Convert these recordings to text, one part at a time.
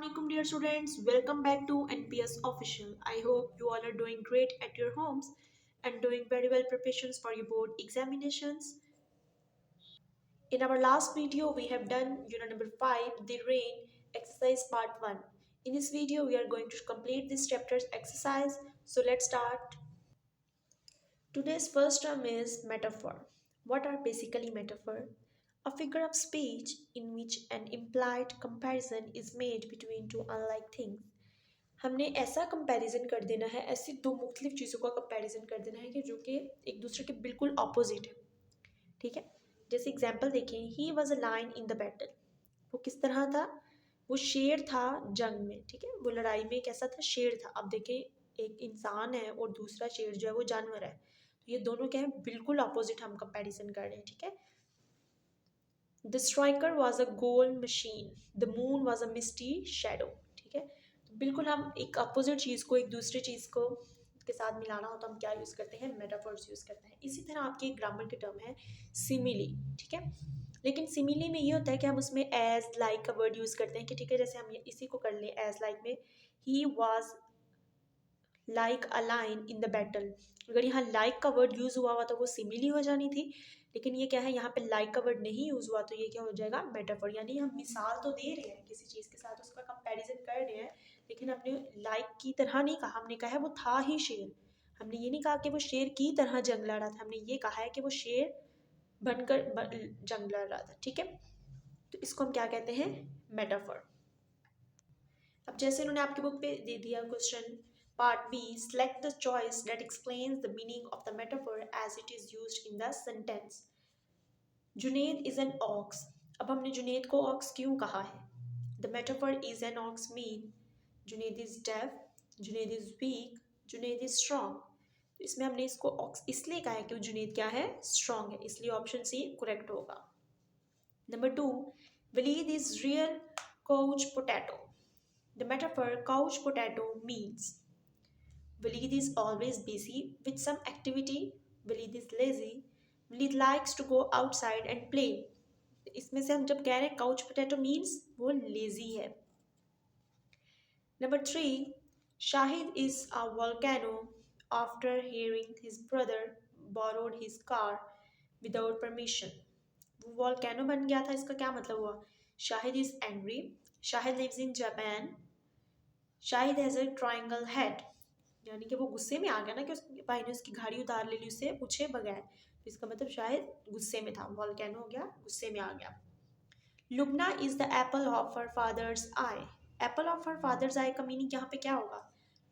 Assalamualaikum dear students, welcome back to NPS Official. I hope you all are doing great at your homes and doing very well preparations for your board examinations. In our last video, we have done unit number 5, the rain exercise part 1. In this video, we are going to complete this chapter's exercise. So let's start. Today's first term is metaphor. What are basically metaphor? A figure of speech in which an implied comparison is made between two unlike things. हमने ऐसा comparison कर देना है, ऐसी दो मुख्तलिफ चीज़ों का कंपैरिजन कर देना है कि जो कि एक दूसरे के बिल्कुल ऑपोजिट है. ठीक है. जैसे एग्जांपल देखें, he was a line in the battle. वो किस तरह था? वो शेर था जंग में. ठीक है. वो लड़ाई में कैसा था? शेर था. अब देखें, एक इंसान है और दूसरा शेर जो है वो जानवर है. तो ये दोनों क्या है? बिल्कुल अपोजिट हम कंपैरिजन कर रहे हैं. ठीक है. The striker was a goal machine, the moon was a misty shadow. ठीक है. तो बिल्कुल हम एक अपोजिट चीज़ को एक दूसरे चीज़ को के साथ मिलाना हो तो हम क्या यूज़ करते हैं? मेटाफर्स यूज़ करते हैं. इसी तरह आपकी एक ग्रामर की टर्म है सिमिली. ठीक है. लेकिन सिमिली में ये होता है कि हम उसमें एज लाइक का वर्ड यूज़ करते हैं कि ठीक है, जैसे हम इसी को कर लें एज लाइक में, he was like a line in the battle. अगर यहाँ लाइक का वर्ड यूज़ हुआ हुआ तो वो सिमिली हो जानी थी, लेकिन ये क्या है, यहाँ पे लाइक का वर्ड नहीं यूज़ हुआ तो ये क्या हो जाएगा? मेटाफर. यानी हम मिसाल तो दे रहे हैं किसी चीज़ के साथ, उसका कंपैरिजन कर रहे हैं, लेकिन हमने लाइक की तरह नहीं कहा. हमने कहा है वो था ही शेर. हमने ये नहीं कहा कि वो शेर की तरह जंग लड़ रहा था. हमने ये कहा है कि वो शेर बनकर जंग लड़ रहा था. ठीक है. तो इसको हम क्या कहते हैं? मेटाफर. अब जैसे उन्होंने आपकी बुक पे दे दिया question part B, select the choice that explains the meaning of the metaphor as it is used in the sentence. Junaid is an ox. अब हमने जुनेद को ox क्यों कहा है? The metaphor is an ox mean Junaid is deaf, Junaid is weak, Junaid is strong. तो इसमें हमने इसको ox इसलिए कहा है कि जुनेद क्या है? Strong है. इसलिए ऑप्शन सी करेक्ट होगा. Number 2, Walid is real couch potato. The metaphor couch potato means Walid is always busy with some activity. Walid is lazy. Walid likes to go outside and play. इसमें से हम जब कह रहे हैं couch potato means वो lazy है. Number 3, Shahid is a volcano after hearing his brother borrowed his car without permission. वो volcano बन गया था. इसका क्या मतलब हुआ? Shahid is angry. Shahid lives in Japan. Shahid has a triangle head. यानी कि वो गुस्से में आ गया ना कि उसके भाई ने उसकी गाड़ी उतार ले ली उससे पूछे बगैर. तो इसका मतलब शायद गुस्से में था. वॉल्केनो हो गया, गुस्से में आ गया. Lubna is the apple of her father's eye. Apple of her father's eye का मीनिंग यहाँ पे क्या होगा?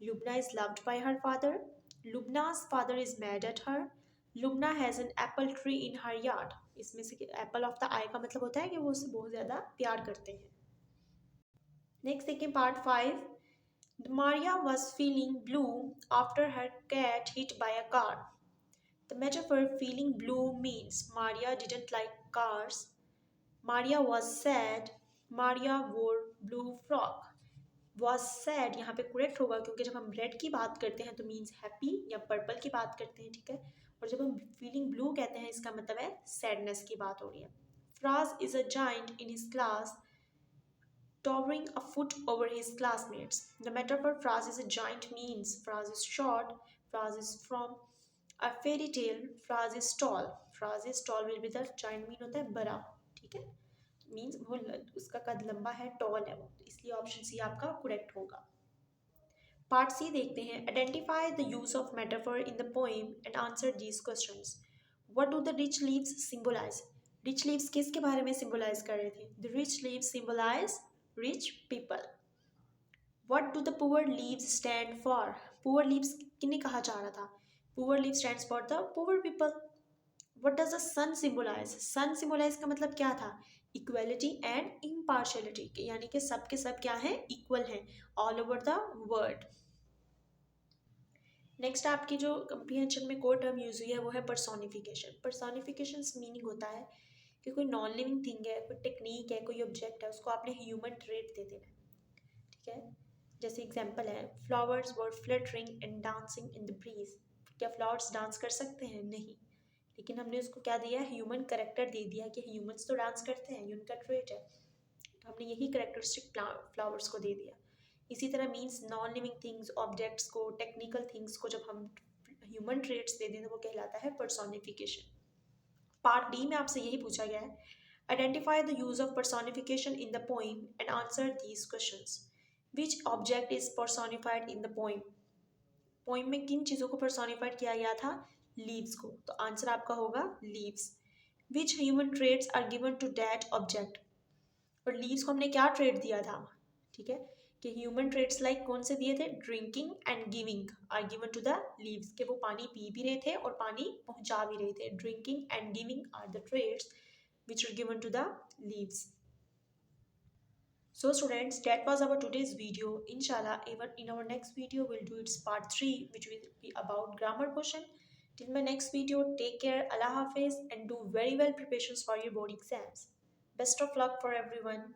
Lubna is loved by her father. Lubna's father is mad at her. Lubna has an apple tree in her yard. इसमें से एप्पल ऑफ द आई का मतलब होता है कि वो उससे बहुत ज़्यादा प्यार करते हैं. नेक्स्ट देखिए part 5. Maria was feeling blue after her cat hit by a car. The metaphor feeling blue means Maria didn't like cars. Maria was sad. Maria wore blue frock. Was sad यहाँ पे correct होगा क्योंकि जब हम red की बात करते हैं तो मीन्स हैप्पी या पर्पल की बात करते हैं. ठीक है. और जब हम फीलिंग ब्लू कहते हैं इसका मतलब है सैडनेस की बात हो रही है. Fraz is a giant in his class towering a foot over his classmates. The metaphor Fraz is a giant means Fraz is short, Fraz is from a fairy tale, Fraz is tall. Fraz is tall will be the giant mean होता है बड़ा. ठीक है. Means वो उसका कद लंबा है, टॉल है वो. इसलिए ऑप्शन सी आपका करेक्ट होगा. पार्ट सी देखते हैं. Identify the use of metaphor in the poem and answer these questions. What do the rich leaves symbolise? Rich leaves किसके बारे में सिंबलाइज कर रहे थे? The rich leaves symbolise rich people. What do the poor leaves stand for? Poor leaves किन्हें कहा जा रहा था? Poor leaves stands for the poor people. What does the sun symbolize? Sun symbolize का मतलब क्या था? Equality and impartiality. यानी कि सब के सब क्या हैं? Equal हैं all over the world. Next आपकी जो कंप्रीहेंशन में कोड टर्म यूज हुई है वो है पर्सोनिफिकेशन. पर्सोनिफिकेशन मीनिंग होता है कि कोई नॉन लिविंग थिंग है, कोई टेक्निक है, कोई ऑब्जेक्ट है, उसको आपने ह्यूमन ट्रेट दे देना है. ठीक है. जैसे एग्जांपल है flowers were fluttering and dancing in the breeze. क्या फ्लावर्स डांस कर सकते हैं? नहीं. लेकिन हमने उसको क्या दिया? ह्यूमन करेक्टर दे दिया कि ह्यूमंस तो डांस करते हैं, ये उनका ट्रेट है. हमने यही करेक्टरिस्टिक फ्लावर्स को दे दिया। इसी तरह means non living things, objects को, टेक्निकल थिंग्स को जब हम ह्यूमन ट्रेट्स दे दें तो वो कहलाता है पर्सोनिफिकेशन। पार्ट डी में आपसे यही पूछा गया है, identify the use of personification in the poem and answer these questions. Which object is personified in the poem? Poem में किन चीज़ों को पर्सोनिफाइड किया गया था? लीव्स को। तो आंसर आपका होगा leaves. Which human traits are given to that object? और लीव्स को हमने क्या ट्रेट दिया था? ठीक है, कि ह्यूमन ट्रेट्स लाइक कौन से दिए थे? Drinking and giving are given to the leaves, के वो पानी पी भी रहे थे और पानी पहुंचा भी रहे थे। Drinking and giving are the traits which are given to the leaves. So students, that was our today's video. Inshallah, even in our next video we'll do its part 3, which will be about grammar portion. Till my next video, take care, Allah Hafiz, and do very well preparations for your board exams. Best of luck for everyone.